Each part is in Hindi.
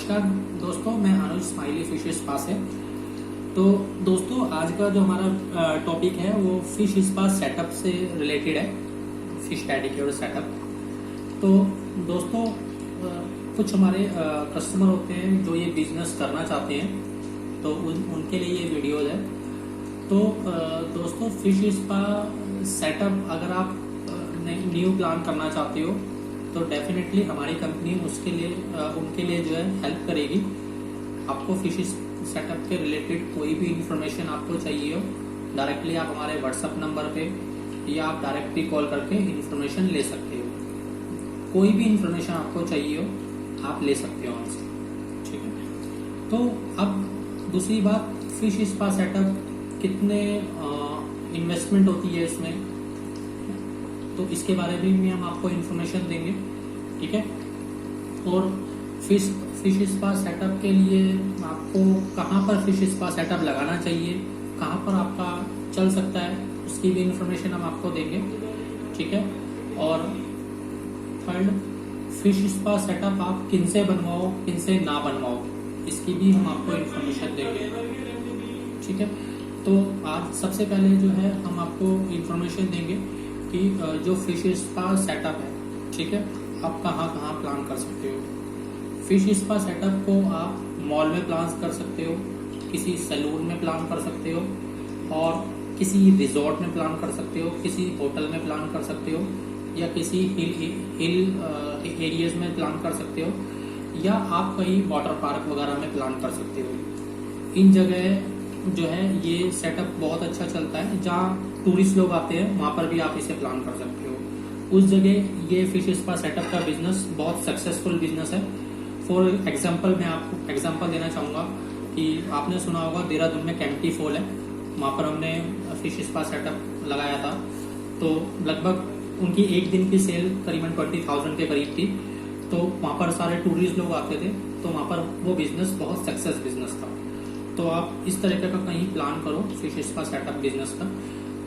नमस्कार दोस्तों, मैं अनुज स्माइली फिश स्पा से। तो दोस्तों, आज का जो हमारा टॉपिक है वो फिश स्पा सेटअप से रिलेटेड है, फिश एडिक्योर सेटअप। तो दोस्तों, कुछ हमारे कस्टमर होते हैं जो ये बिजनेस करना चाहते हैं, तो उनके लिए ये वीडियोज है। तो दोस्तों, फिश स्पा सेटअप अगर आप न्यू प्लान करना चाहते हो तो डेफिनेटली हमारी कंपनी उसके लिए उनके लिए जो है हेल्प करेगी। आपको फिश सेटअप के रिलेटेड कोई भी इंफॉर्मेशन आपको चाहिए हो, डायरेक्टली आप हमारे व्हाट्सएप नंबर पे या आप डायरेक्टली कॉल करके इंफॉर्मेशन ले सकते हो। कोई भी इंफॉर्मेशन आपको चाहिए हो आप ले सकते हो हमसे, ठीक है। तो अब दूसरी बात, फिश स्पा सेटअप कितने इन्वेस्टमेंट होती है इसमें, तो इसके बारे में भी हम आपको इन्फॉर्मेशन देंगे, ठीक है। और फिश स्पा सेटअप के लिए आपको कहाँ पर फिश स्पा सेटअप लगाना चाहिए, कहाँ पर आपका चल सकता है, उसकी भी इन्फॉर्मेशन हम आपको देंगे, ठीक है। और थर्ड, फिश स्पा सेटअप आप किन से बनवाओ किन से ना बनवाओ, इसकी भी हम आपको इन्फॉर्मेशन देंगे, ठीक है। तो आज सबसे पहले जो है हम आपको इन्फॉर्मेशन देंगे कि जो फिश स्पा सेटअप है, ठीक है, आप कहाँ कहाँ प्लान कर सकते हो। फिश स्पा सेटअप को आप मॉल में प्लान कर सकते हो, किसी सैलून में प्लान कर सकते हो, और किसी रिजॉर्ट में प्लान कर सकते हो, किसी होटल में प्लान कर सकते हो, या किसी हिल एरियाज में प्लान कर सकते हो, या आप कहीं वाटर पार्क वगैरह में प्लान कर सकते हो। इन जगह जो है ये सेटअप बहुत अच्छा चलता है, जहाँ टूरिस्ट लोग आते हैं वहां पर भी आप इसे प्लान कर सकते हो। उस जगह ये फिश स्पा सेटअप का बिजनेस बहुत सक्सेसफुल बिजनेस है। फॉर एग्जांपल मैं आपको एग्जांपल देना चाहूँगा कि आपने सुना होगा देहरादून में कैंपटी फॉल है, वहाँ पर हमने फिश स्पा सेटअप लगाया था। तो लगभग उनकी एक दिन की सेल करीबन 20,000 के करीब थी। तो वहाँ पर सारे टूरिस्ट लोग आते थे, तो वहाँ पर वो बिजनेस बहुत सक्सेस बिजनेस था। तो आप इस तरीके का कहीं प्लान करो फिश स्पा सेटअप बिजनेस का,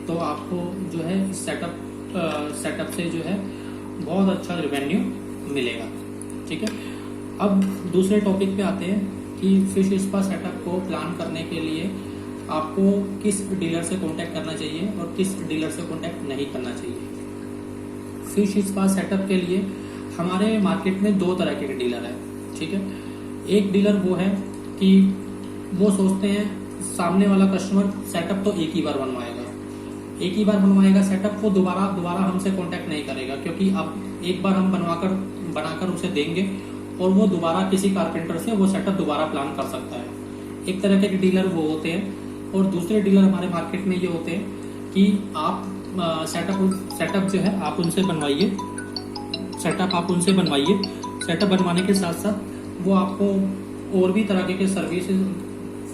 तो आपको जो है इस सेटअप से जो है बहुत अच्छा रेवेन्यू मिलेगा, ठीक है। अब दूसरे टॉपिक पे आते हैं कि फिश स्पा सेटअप को प्लान करने के लिए आपको किस डीलर से कांटेक्ट करना चाहिए और किस डीलर से कांटेक्ट नहीं करना चाहिए। फिश स्पा सेटअप के लिए हमारे मार्केट में दो तरह के डीलर है, ठीक है। एक डीलर वो है कि वो सोचते हैं सामने वाला कस्टमर सेटअप तो एक ही बार बनवाएगा सेटअप, वो दोबारा हमसे कांटेक्ट नहीं करेगा, क्योंकि अब एक बार हम बनाकर उसे देंगे और वो दोबारा किसी कारपेंटर से वो सेटअप दोबारा प्लान कर सकता है। एक तरह के डीलर वो होते हैं। और दूसरे डीलर हमारे मार्केट में ये होते हैं कि आप सेटअप जो है आप उनसे बनवाइए, सेटअप बनवाने के साथ साथ वो आपको और भी तरह के सर्विसेज,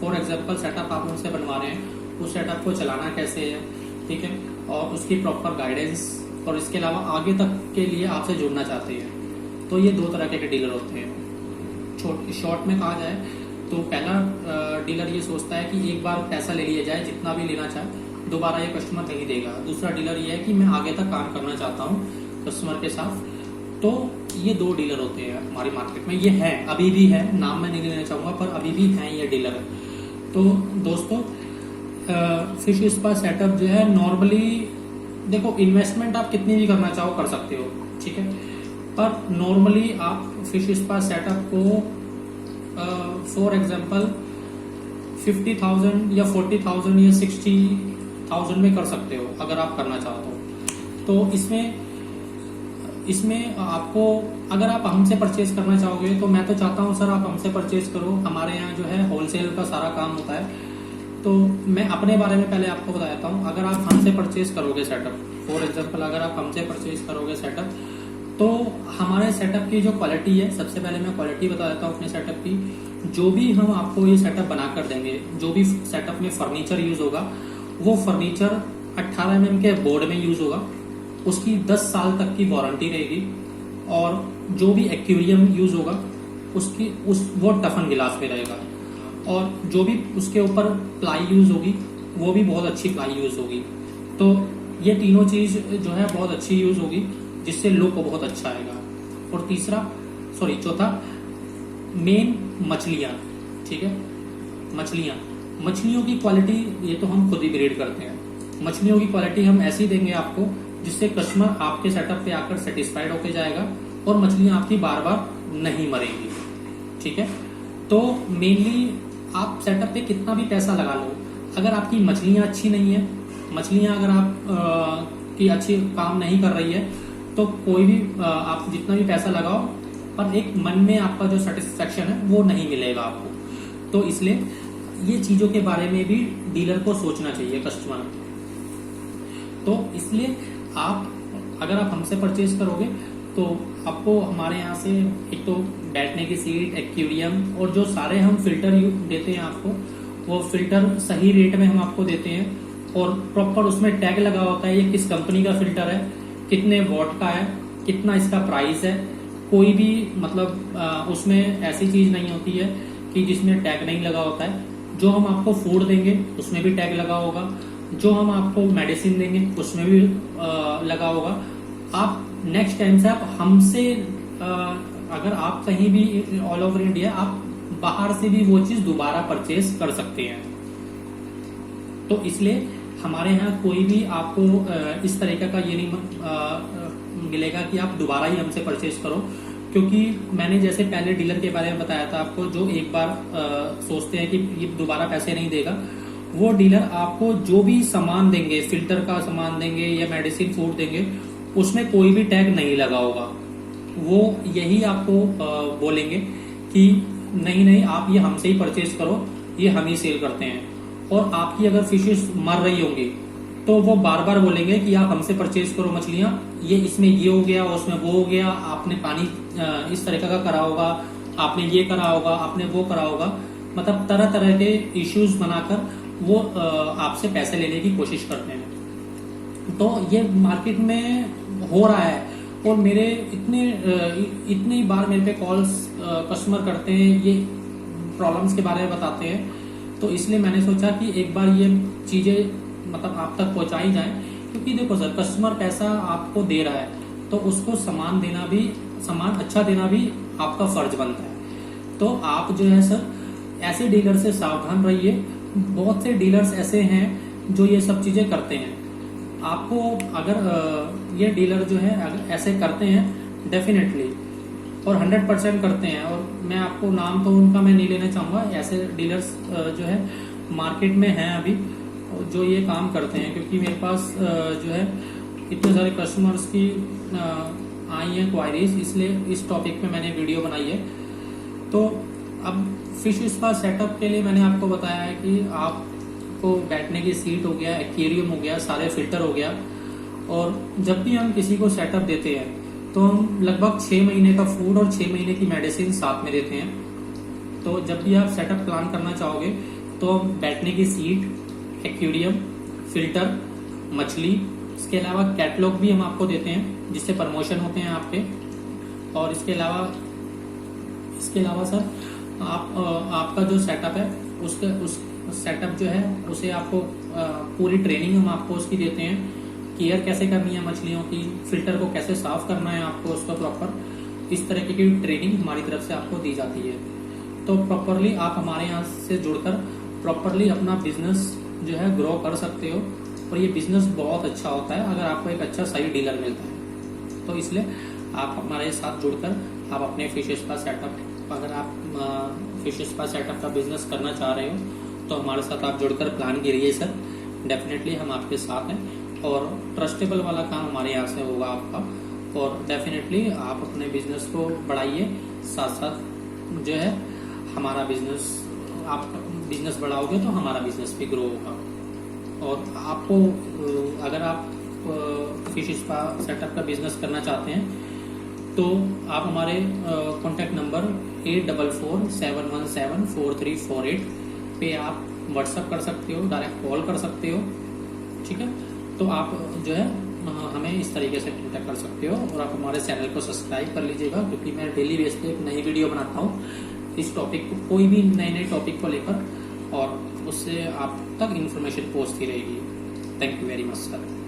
फॉर एग्जांपल सेटअप आप उनसे बनवा रहे हैं, उस सेटअप को चलाना कैसे है, ठीक है, और उसकी प्रॉपर गाइडेंस, और इसके अलावा आगे तक के लिए आपसे जुड़ना चाहते हैं। तो ये दो तरह के डीलर होते हैं। शॉर्ट में कहा जाए तो पहला डीलर ये सोचता है कि एक बार पैसा ले लिया जाए, जितना भी लेना चाहे, दोबारा ये कस्टमर नहीं देगा। दूसरा डीलर ये है कि मैं आगे तक काम करना चाहता हूँ कस्टमर के साथ। तो ये दो डीलर होते हैं हमारी मार्केट में, ये है, अभी भी है, नाम मैं नहीं लेना चाहूँगा, पर अभी भी हैं ये डीलर। तो दोस्तों, फिश स्पा सेटअप जो है नॉर्मली देखो, इन्वेस्टमेंट आप कितनी भी करना चाहो कर सकते हो, ठीक है, पर नॉर्मली आप फिश स्पा सेटअप को फॉर एग्जांपल 50,000 या 40,000 या 60,000 में कर सकते हो अगर आप करना चाहते हो। तो इसमें आपको, अगर आप हमसे परचेज करना चाहोगे तो मैं तो चाहता हूँ सर आप हमसे परचेज करो, हमारे यहाँ जो है होलसेल का सारा काम होता है। तो मैं अपने बारे में पहले आपको बता देता हूँ। अगर आप हमसे परचेज करोगे सेटअप, फॉर एग्जांपल अगर आप हमसे परचेज करोगे सेटअप, तो हमारे सेटअप की जो क्वालिटी है, सबसे पहले मैं क्वालिटी बता देता हूँ अपने सेटअप की। जो भी हम आपको ये सेटअप बना कर देंगे, जो भी सेटअप में फर्नीचर यूज होगा, वो फर्नीचर 18 mm के बोर्ड में यूज होगा, उसकी 10 साल तक की वारंटी रहेगी। और जो भी एक्वेरियम यूज होगा वो टफन गिलास में रहेगा। और जो भी उसके ऊपर प्लाई यूज होगी वो भी बहुत अच्छी प्लाई यूज होगी। तो ये तीनों चीज जो है बहुत अच्छी यूज होगी, जिससे लुक बहुत अच्छा आएगा। और चौथा, मेन मछलियाँ, ठीक है, मछलियों की क्वालिटी ये तो हम खुद ही ब्रीड करते हैं। मछलियों की क्वालिटी हम ऐसी देंगे आपको जिससे कस्टमर आपके सेटअप पे आकर सेटिस्फाइड होके जाएगा और मछलियां आपकी बार बार नहीं मरेंगी, ठीक है। तो मेनली आप सेटअप पे कितना भी पैसा लगा लो, अगर आपकी मछलियां अच्छी नहीं है, मछलियां अगर आप की अच्छी काम नहीं कर रही है, तो कोई भी आप जितना भी पैसा लगाओ पर एक मन में आपका जो सेटिस्फेक्शन है वो नहीं मिलेगा आपको। तो इसलिए ये चीजों के बारे में भी डीलर को सोचना चाहिए कस्टमर। तो इसलिए अगर आप हमसे परचेज करोगे तो आपको हमारे यहाँ से एक तो बैठने की सीट, एक्वेरियम और जो सारे हम फिल्टर देते हैं आपको, वो फिल्टर सही रेट में हम आपको देते हैं और प्रॉपर उसमें टैग लगा होता है ये किस कंपनी का फिल्टर है, कितने वॉट का है, कितना इसका प्राइस है। कोई भी मतलब उसमें ऐसी चीज नहीं होती है कि जिसमें टैग नहीं लगा होता है। जो हम आपको फूड देंगे उसमें भी टैग लगा होगा, जो हम आपको मेडिसिन देंगे उसमें भी लगा होगा। आप नेक्स्ट टाइम से आप हमसे अगर आप कहीं भी ऑल ओवर इंडिया आप बाहर से भी वो चीज दोबारा परचेज कर सकते हैं। तो इसलिए हमारे यहाँ कोई भी आपको इस तरीके का ये नहीं मिलेगा कि आप दोबारा ही हमसे परचेज करो, क्योंकि मैंने जैसे पहले डीलर के बारे में बताया था आपको, जो एक बार सोचते हैं कि ये दोबारा पैसे नहीं देगा, वो डीलर आपको जो भी सामान देंगे, फिल्टर का सामान देंगे या मेडिसिन फूड देंगे, उसमें कोई भी टैग नहीं लगा होगा। वो यही आपको बोलेंगे कि नहीं आप ये हमसे ही परचेज करो, ये हम ही सेल करते हैं। और आपकी अगर फिशेस मर रही होंगी तो वो बार बार बोलेंगे कि आप हमसे परचेज करो मछलियां, ये इसमें ये हो गया, उसमें वो हो गया, आपने पानी इस तरीके का करा होगा, आपने ये करा होगा, आपने वो करा होगा। मतलब तरह तरह के इश्यूज बनाकर वो आपसे पैसे लेने की कोशिश करते हैं। तो ये मार्केट में हो रहा है और मेरे इतनी बार मेरे पे कॉल्स कस्टमर करते हैं, ये प्रॉब्लम्स के बारे में बताते हैं। तो इसलिए मैंने सोचा कि एक बार ये चीजें मतलब आप तक पहुंचाई जाए, क्योंकि देखो सर, कस्टमर पैसा आपको दे रहा है तो उसको सामान अच्छा देना भी आपका फर्ज बनता है। तो आप जो है सर, ऐसे डीलर से सावधान रहिए। बहुत से डीलर्स ऐसे हैं जो ये सब चीजें करते हैं। आपको अगर ये डीलर जो है अगर ऐसे करते हैं डेफिनेटली और 100% करते हैं, और मैं आपको नाम तो उनका मैं नहीं लेना चाहूंगा, ऐसे डीलर्स जो है मार्केट में हैं अभी जो ये काम करते हैं। क्योंकि मेरे पास जो है इतने सारे कस्टमर्स की आई हैं क्वायरीज, इसलिए इस टॉपिक पे मैंने वीडियो बनाई है। तो अब फिश स्पा सेटअप के लिए मैंने आपको बताया है कि आपको बैठने की सीट हो गया, एक्वेरियम हो गया, सारे फिल्टर हो गया। और जब भी हम किसी को सेटअप देते हैं तो हम लगभग 6 महीने का फूड और 6 महीने की मेडिसिन साथ में देते हैं। तो जब भी आप सेटअप प्लान करना चाहोगे तो बैठने की सीट, एक्वेरियम, फिल्टर, मछली, इसके अलावा कैटलॉग भी हम आपको देते हैं जिससे प्रमोशन होते हैं आपके। और इसके अलावा सर आपका जो सेटअप है उस सेटअप जो है उसे आपको पूरी ट्रेनिंग हम आपको उसकी देते हैं। केयर कैसे करनी है मछलियों की, फिल्टर को कैसे साफ करना है आपको उसका प्रॉपर, इस तरह की ट्रेनिंग हमारी तरफ से आपको दी जाती है। तो प्रॉपरली आप हमारे यहाँ से जुड़कर प्रॉपरली अपना बिजनेस जो है ग्रो कर सकते हो। और ये बिजनेस बहुत अच्छा होता है अगर आपको एक अच्छा सही डीलर मिलता है। तो इसलिए आप हमारे साथ जुड़कर आप अपने फिश स्पा सेटअप, अगर आप फिश स्पा सेटअप का बिजनेस करना चाह रहे हो तो हमारे साथ आप जुड़कर प्लान कीजिए सर। डेफिनेटली हम आपके साथ हैं और ट्रस्टेबल वाला काम हमारे यहाँ से होगा आपका। और डेफिनेटली आप अपने बिजनेस को बढ़ाइए, साथ साथ जो है हमारा बिजनेस, आप बिजनेस बढ़ाओगे तो हमारा बिजनेस भी ग्रो होगा। और आपको अगर आप फिश स्पा सेटअप का बिजनेस करना चाहते हैं तो आप हमारे कॉन्टैक्ट नंबर 8447174348 पे आप व्हाट्सएप कर सकते हो, डायरेक्ट कॉल कर सकते हो, ठीक है। तो आप जो है हमें इस तरीके से कॉन्टैक्ट कर सकते हो। और आप हमारे चैनल को सब्सक्राइब कर लीजिएगा, क्योंकि मैं डेली बेस पे एक नई वीडियो बनाता हूँ इस टॉपिक को, कोई भी नए टॉपिक को लेकर, और उससे आप तक इन्फॉर्मेशन पहुँचती रहेगी। Thank you very much sir.